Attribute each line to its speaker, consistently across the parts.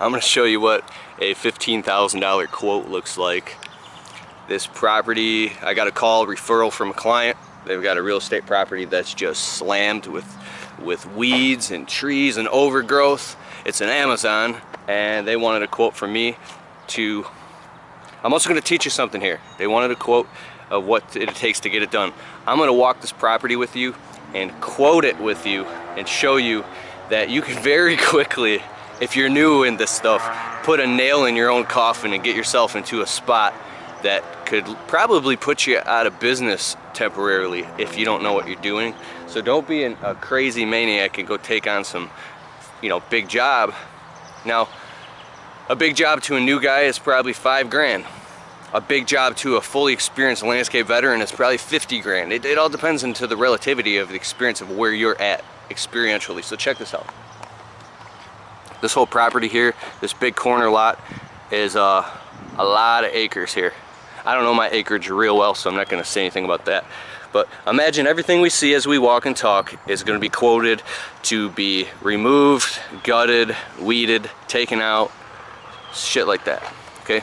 Speaker 1: I'm going to show you what a $15,000 quote looks like. This property, I got a call referral from a client. They've got a real estate property that's just slammed with weeds and trees and overgrowth. It's an Amazon, and they wanted a quote from me to, I'm also going to teach you something here. They wanted a quote of what it takes to get it done. I'm going to walk this property with you and quote it with you and show you that you can very quickly, if you're new in this stuff, put a nail in your own coffin and get yourself into a spot that could probably put you out of business temporarily if you don't know what you're doing. So don't be a crazy maniac and go take on some, big job. Now, a big job to a new guy is probably 5 grand. A big job to a fully experienced landscape veteran is probably 50 grand. It all depends into the relativity of the experience of where you're at experientially. So check this out. This whole property here, this big corner lot, is a lot of acres here. I don't know my acreage real well, so I'm not going to say anything about that. But imagine everything we see as we walk and talk is going to be quoted to be removed, gutted, weeded, taken out, shit like that. Okay?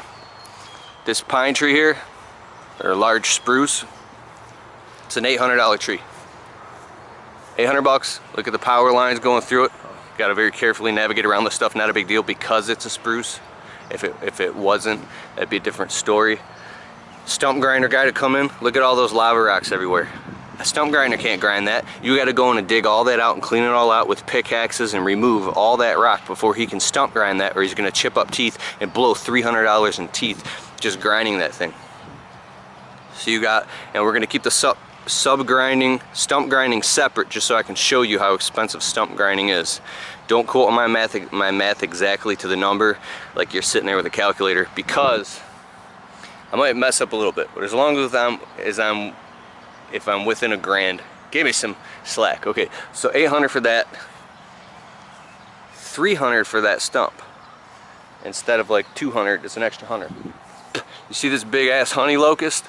Speaker 1: This pine tree here, or large spruce, it's an $800 tree. 800 bucks. Look at the power lines going through it. Got to very carefully navigate around this stuff. Not a big deal because it's a spruce. If it wasn't, that'd be a different story. Stump grinder guy to come in. Look at all those lava rocks everywhere. A stump grinder can't grind that. You got to go in and dig all that out and clean it all out with pickaxes and remove all that rock before he can stump grind that, or he's going to chip up teeth and blow $300 in teeth just grinding that thing. So you got, and we're going to keep the stump grinding separate, just so I can show you how expensive stump grinding is. Don't quote my math exactly to the number like you're sitting there with a calculator, because I might mess up a little bit, but as long as if I'm within a grand, give me some slack. Okay, so 800 for that, 300 for that stump. Instead of like 200, it's an extra 100. You see this big ass honey locust?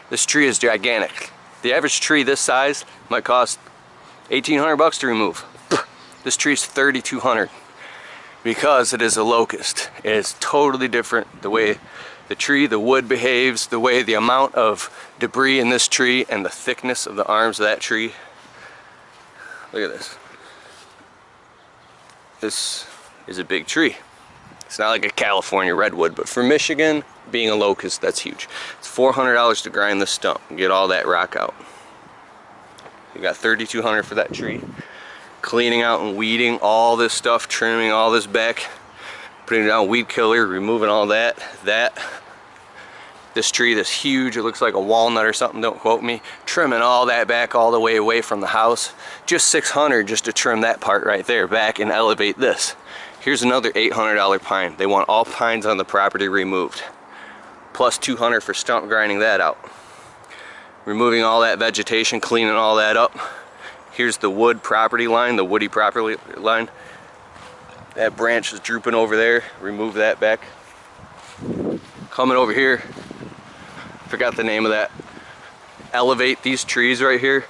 Speaker 1: This tree is gigantic. The average tree this size might cost 1,800 bucks to remove. This tree is 3,200 because it is a locust. It is totally different the way the wood behaves, the way the amount of debris in this tree and the thickness of the arms of that tree. Look at this. This is a big tree. It's not like a California redwood, but for Michigan, being a locust, that's huge. It's $400 to grind the stump and get all that rock out. You got $3,200 for that tree. Cleaning out and weeding all this stuff, trimming all this back, putting it down weed killer, removing all that. This tree, this huge, it looks like a walnut or something, don't quote me. Trimming all that back all the way away from the house. Just $600 just to trim that part right there back and elevate this. Here's another $800 pine. They want all pines on the property removed. Plus $200 for stump grinding that out. Removing all that vegetation, cleaning all that up. Here's the wood property line, the woody property line. That branch is drooping over there. Remove that back. Coming over here, forgot the name of that. Elevate these trees right here.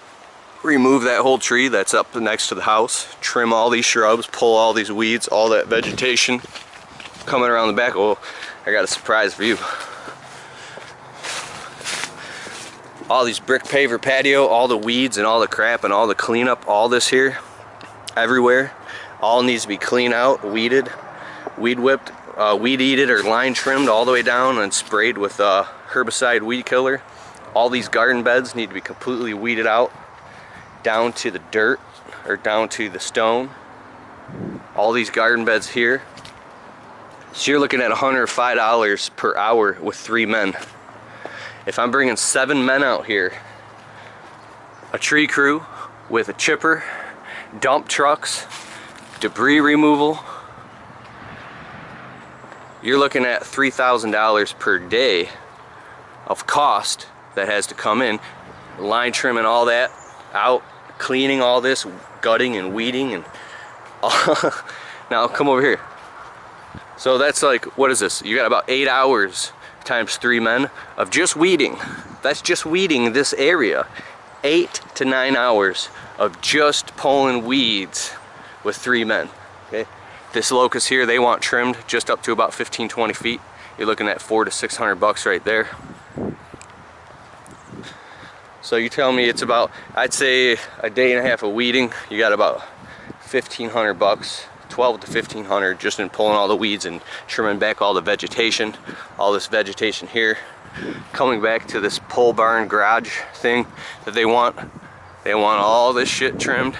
Speaker 1: Remove that whole tree that's up next to the house. Trim all these shrubs, pull all these weeds, all that vegetation. Coming around the back, oh, I got a surprise for you. All these brick paver patio, all the weeds and all the crap and all the cleanup, all this here, everywhere, all needs to be cleaned out, weeded, weed whipped, weed eated or line trimmed all the way down and sprayed with herbicide weed killer. All these garden beds need to be completely weeded out down to the dirt or down to the stone. All these garden beds here. So you're looking at $105 per hour with 3 men. If I'm bringing 7 men out here, a tree crew with a chipper, dump trucks, debris removal, you're looking at $3,000 per day of cost that has to come in. Line trimming all that out, cleaning all this, gutting and weeding and now come over here. So that's like, what is this? You got about 8 hours times 3 men of just weeding. That's just weeding this area. 8 to 9 hours of just pulling weeds with 3 men. Okay, This locust here, they want trimmed just up to about 15-20 feet. You're looking at $400 to $600 right there. So you tell me it's about, I'd say a day and a half of weeding, you got about $1,500, 12 to 1,500 just in pulling all the weeds and trimming back all the vegetation, all this vegetation here. Coming back to this pole barn garage thing that they want all this shit trimmed.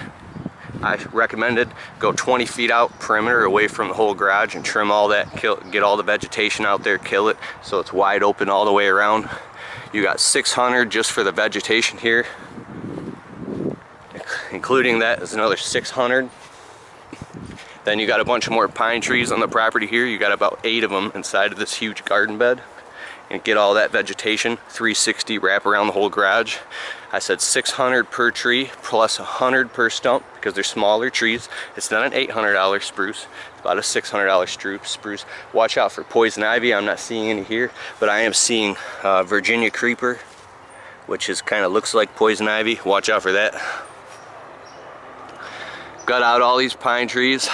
Speaker 1: I recommended go 20 feet out perimeter away from the whole garage and trim all that, get all the vegetation out there, kill it so it's wide open all the way around. You got 600 just for the vegetation here. Including that is another 600. Then you got a bunch of more pine trees on the property here. You got about 8 of them inside of this huge garden bed. And get all that vegetation, 360 wrap around the whole garage. I said 600 per tree plus 100 per stump because they're smaller trees. It's not an $800 spruce, it's about a $600 spruce. Watch out for poison ivy. I'm not seeing any here, but I am seeing Virginia creeper, which is kind of looks like poison ivy. Watch out for that. Got out all these pine trees.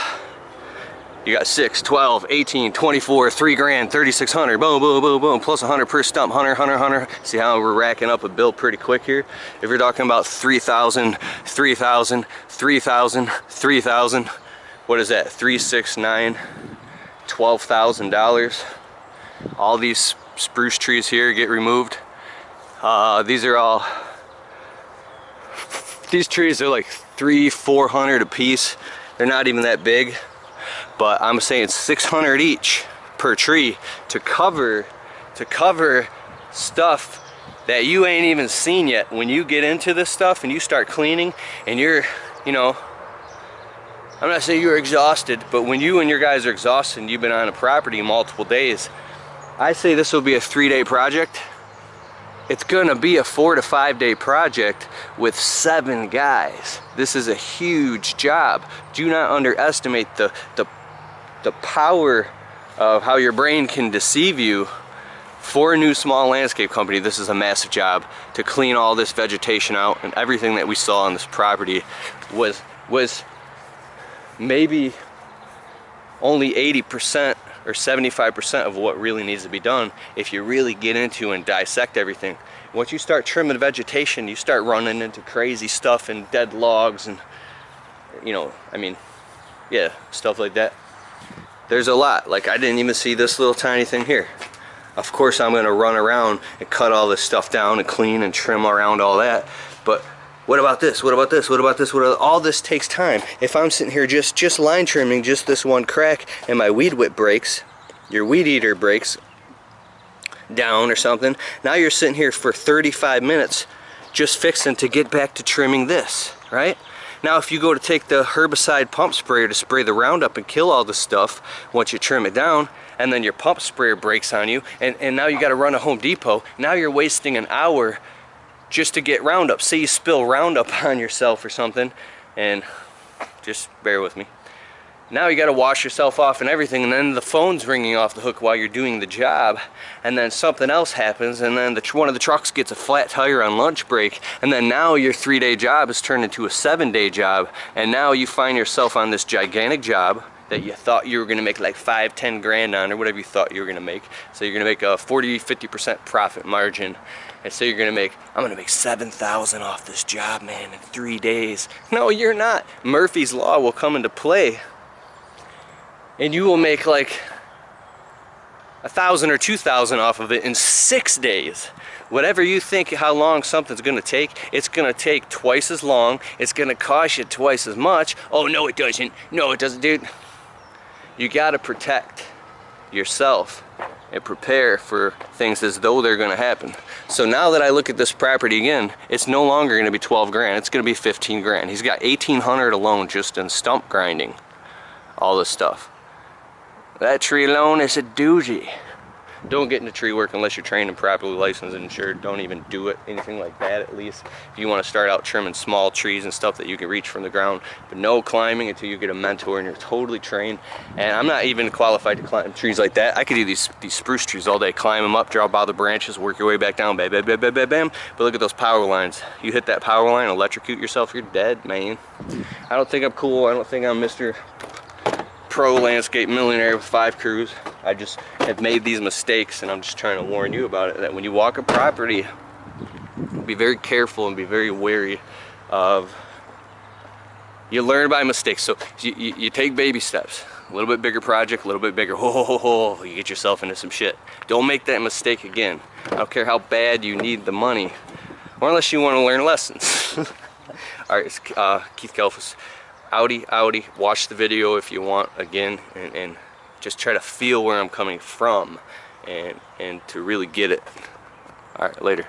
Speaker 1: You got 6, 12, 18, 24, 3 grand, 3,600, boom, boom, boom, boom, plus 100 per stump, 100, 100, 100. See how we're racking up a bill pretty quick here? If you're talking about 3,000, 3,000, 3,000, 3,000, what is that? 3, 6, 9, $12,000. All these spruce trees here get removed. These are all, these trees are like 300, 400 a piece. They're not even that big. But I'm saying 600 each per tree to cover stuff that you ain't even seen yet. When you get into this stuff and you start cleaning and you're, you know, I'm not saying you're exhausted, but when you and your guys are exhausted and you've been on a property multiple days, I say this will be a 3-day project. It's gonna be a 4 to 5 day project with 7 guys. This is a huge job. Do not underestimate the power of how your brain can deceive you. For a new small landscape company, this is a massive job to clean all this vegetation out, and everything that we saw on this property was maybe only 80% or 75% of what really needs to be done if you really get into and dissect everything. Once you start trimming vegetation, you start running into crazy stuff and dead logs and, you know, I mean, yeah, stuff like that. There's a lot. Like, I didn't even see this little tiny thing here. Of course I'm going to run around and cut all this stuff down and clean and trim around all that, but what about this? What about this? What about this? All this takes time. If I'm sitting here just line trimming just this one crack and my weed whip breaks, your weed eater breaks down or something, now you're sitting here for 35 minutes just fixing to get back to trimming this, right? Now if you go to take the herbicide pump sprayer to spray the Roundup and kill all this stuff once you trim it down, and then your pump sprayer breaks on you, and now you got to run to Home Depot, now you're wasting an hour just to get Roundup. Say you spill Roundup on yourself or something, and just bear with me. Now you got to wash yourself off and everything, and then the phone's ringing off the hook while you're doing the job, and then something else happens, and then one of the trucks gets a flat tire on lunch break, and then now your 3-day job is turned into a 7-day job, and now you find yourself on this gigantic job that you thought you were going to make like 5, 10 grand on, or whatever you thought you were going to make. So you're going to make a 40, 50% profit margin. And so you're gonna make, I'm gonna make 7,000 off this job, man, in 3 days. No, you're not. Murphy's Law will come into play, and you will make like 1,000 or 2,000 off of it in 6 days. Whatever you think how long something's gonna take, it's gonna take twice as long. It's gonna cost you twice as much. Oh no, it doesn't. No, it doesn't, dude. You gotta protect yourself and prepare for things as though they're going to happen. So now that I look at this property again, it's no longer going to be 12 grand, it's going to be 15 grand. He's got 1,800 alone just in stump grinding, all this stuff. That tree alone is a doozy. Don't get into tree work unless you're trained and properly licensed and insured. Don't even do it, anything like that at least. If you want to start out trimming small trees and stuff that you can reach from the ground, but no climbing until you get a mentor and you're totally trained. And I'm not even qualified to climb trees like that. I could do these spruce trees all day, climb them up, drop out the branches, work your way back down, bam, bam, bam, bam, bam, bam. But look at those power lines. You hit that power line, electrocute yourself, you're dead, man. I don't think I'm cool. I don't think I'm Mr. pro landscape millionaire with 5 crews. I just have made these mistakes, and I'm just trying to warn you about it, that when you walk a property, be very careful and be very wary of, you learn by mistakes. So you take baby steps. A little bit bigger project, a little bit bigger, you get yourself into some shit. Don't make that mistake again. I don't care how bad you need the money, or unless you want to learn lessons. All right, it's Keith Kelfus. Audi. Watch the video if you want again, and just try to feel where I'm coming from, and to really get it. All right, later.